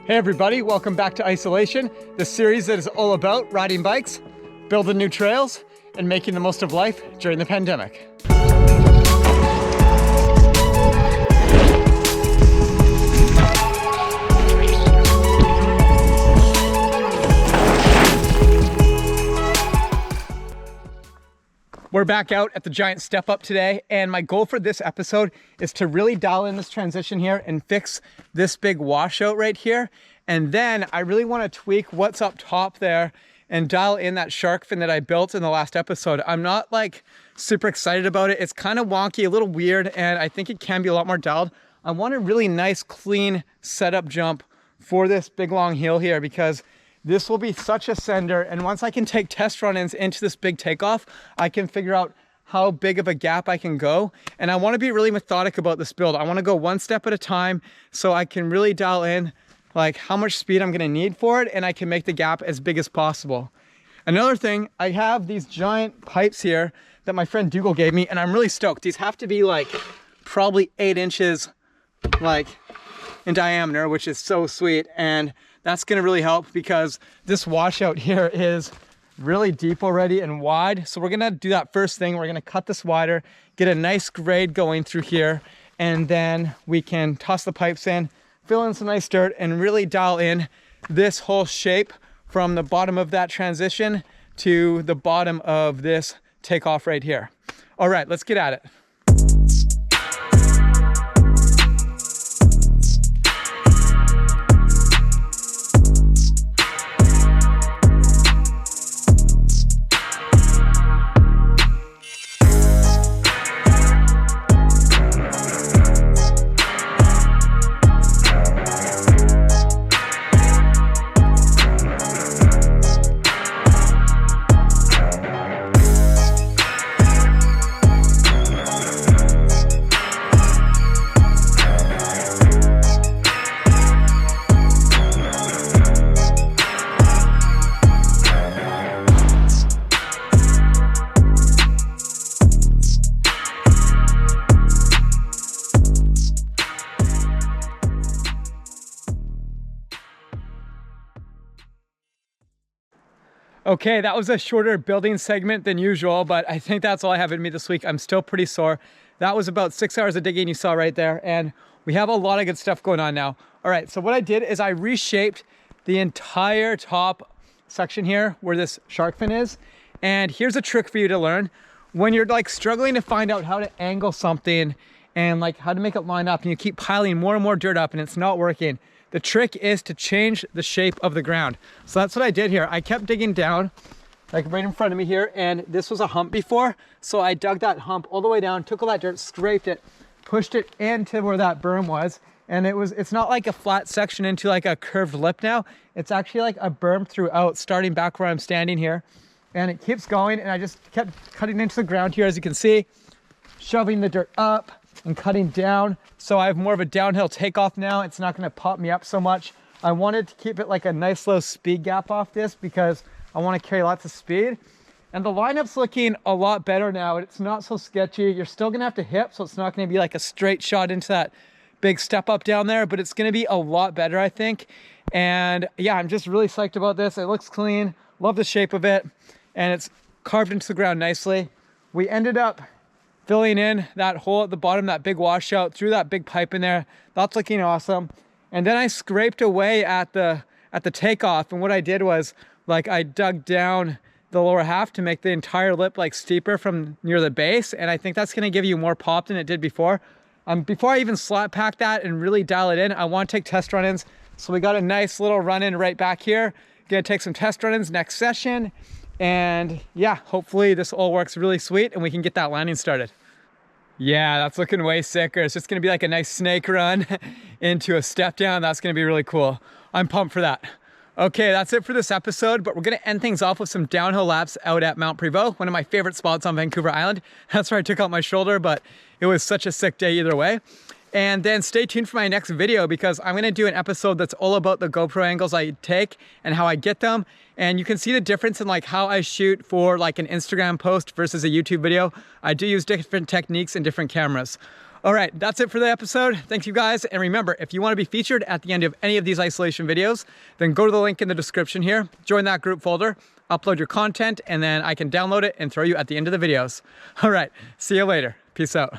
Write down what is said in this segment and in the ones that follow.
Hey everybody, welcome back to Isolation, the series that is all about riding bikes, building new trails, and making the most of life during the pandemic. We're back out at the giant step up today, and my goal for this episode is to really dial in this transition here and fix this big washout right here. And then I really want to tweak what's up top there and dial in that shark fin that I built in the last episode. I'm not like super excited about it. It's kind of wonky, a little weird, and I think it can be a lot more dialed. I want a really nice, clean setup jump for this big long hill here because this will be such a sender, and once I can take test run-ins into this big takeoff, I can figure out how big of a gap I can go. And I want to be really methodic about this build. I want to go one step at a time so I can really dial in like how much speed I'm going to need for it, and I can make the gap as big as possible. Another thing, I have these giant pipes here that my friend Dougal gave me, and I'm really stoked. These have to be like probably 8 inches like in diameter, which is so sweet. And that's going to really help because this washout here is really deep already and wide. So we're going to do that first thing. We're going to cut this wider, get a nice grade going through here, and then we can toss the pipes in, fill in some nice dirt, and really dial in this whole shape from the bottom of that transition to the bottom of this takeoff right here. All right, let's get at it. Okay, that was a shorter building segment than usual, but I think that's all I have in me this week. I'm still pretty sore. That was about 6 hours of digging you saw right there, and we have a lot of good stuff going on now. All right, so what I did is I reshaped the entire top section here where this shark fin is. And here's a trick for you to learn. When you're like struggling to find out how to angle something and like how to make it line up, and you keep piling more and more dirt up and it's not working, the trick is to change the shape of the ground. So that's what I did here. I kept digging down, like right in front of me here, and this was a hump before. So I dug that hump all the way down, took all that dirt, scraped it, pushed it into where that berm was. And it's not like a flat section into like a curved lip now. It's actually like a berm throughout, starting back where I'm standing here. And it keeps going, and I just kept cutting into the ground here, as you can see, shoving the dirt up and cutting down. So I have more of a downhill takeoff now. It's not going to pop me up so much. I wanted to keep it like a nice low speed gap off this because I want to carry lots of speed. And the lineup's looking a lot better now. It's not so sketchy. You're still going to have to hip, so it's not going to be like a straight shot into that big step up down there, but it's going to be a lot better, I think. And yeah, I'm just really psyched about this. It looks clean. Love the shape of it. And it's carved into the ground nicely. We ended up filling in that hole at the bottom, that big washout, through that big pipe in there. That's looking awesome. And then I scraped away at the takeoff, and what I did was like I dug down the lower half to make the entire lip like steeper from near the base, and I think that's going to give you more pop than it did before. Before I even slap pack that and really dial it in, I want to take test run-ins. So we got a nice little run-in right back here. Gonna take some test run-ins next session. And yeah, hopefully this all works really sweet and we can get that landing started. Yeah, that's looking way sicker. It's just gonna be like a nice snake run into a step down. That's gonna be really cool. I'm pumped for that. Okay, that's it for this episode, but we're gonna end things off with some downhill laps out at Mount Prevost, one of my favorite spots on Vancouver Island. That's where I took out my shoulder, but it was such a sick day either way. And then stay tuned for my next video because I'm gonna do an episode that's all about the GoPro angles I take and how I get them. And you can see the difference in like how I shoot for like an Instagram post versus a YouTube video. I do use different techniques and different cameras. All right, that's it for the episode. Thank you guys. And remember, if you want to be featured at the end of any of these isolation videos, then go to the link in the description here, join that group folder, upload your content, and then I can download it and throw you at the end of the videos. All right, see you later. Peace out.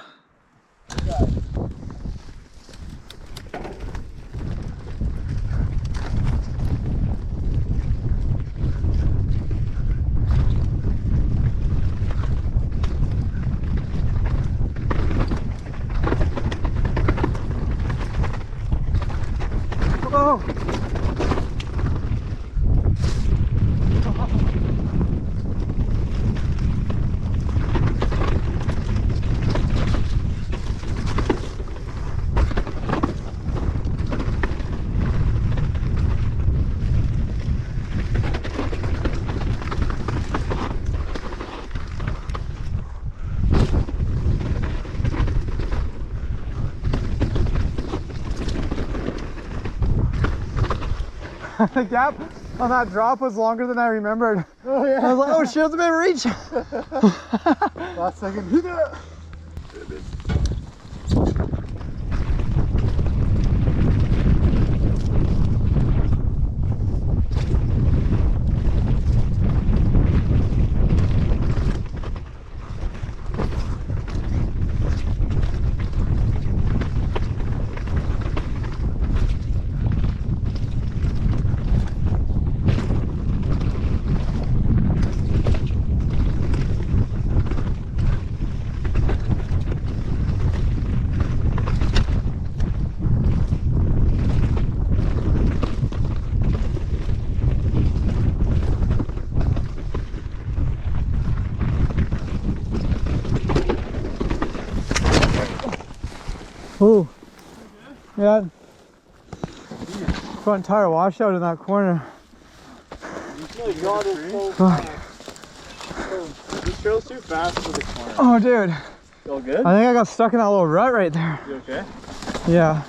Oh. The gap on that drop was longer than I remembered. Oh yeah. I was like, oh shit, it's a bit of reach. Last second. Ooh, yeah, front tire washout in that corner. This trail's too fast for the corner. Oh, dude. Feel good? I think I got stuck in that little rut right there. You okay? Yeah.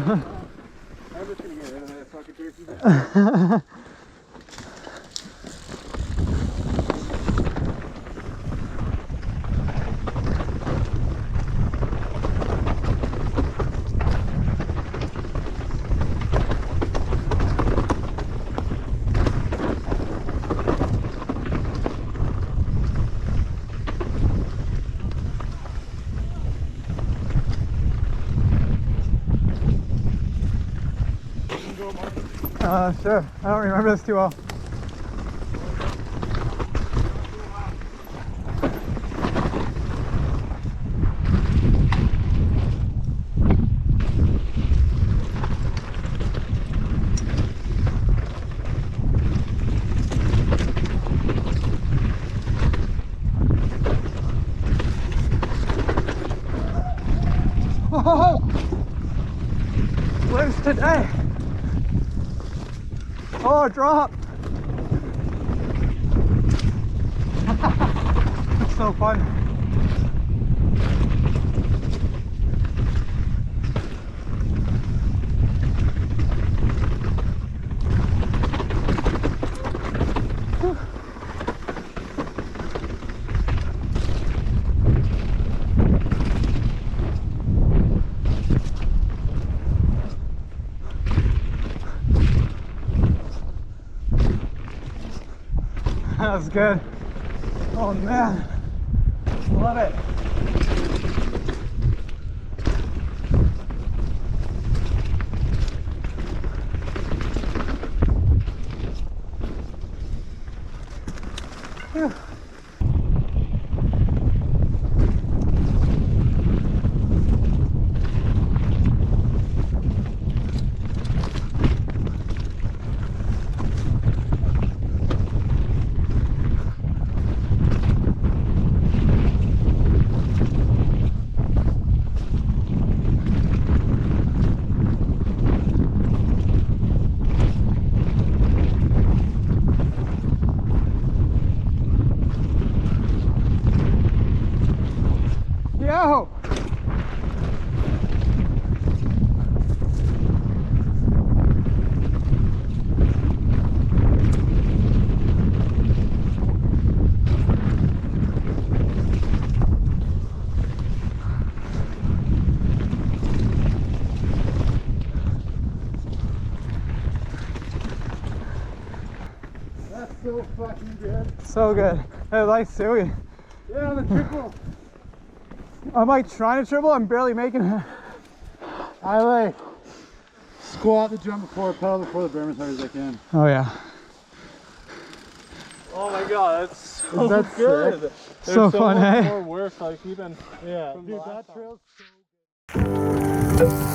I'm just gonna get rid of that fucking turkey. Sure. I don't remember this too well. Oh, lives today. Oh, drop. It's so fun. That was good. Oh man, love it. Whew. so fucking good. So good. Hey, like Suey. Yeah, the triple. I'm like trying to triple, I'm barely making it. I like squat the jump before, pedal before the berm as hard as I can. Oh yeah. Oh my god, that's so That's good. sick. So There's fun, much hey? more work, like even Yeah, from dude, the that last trail's so good.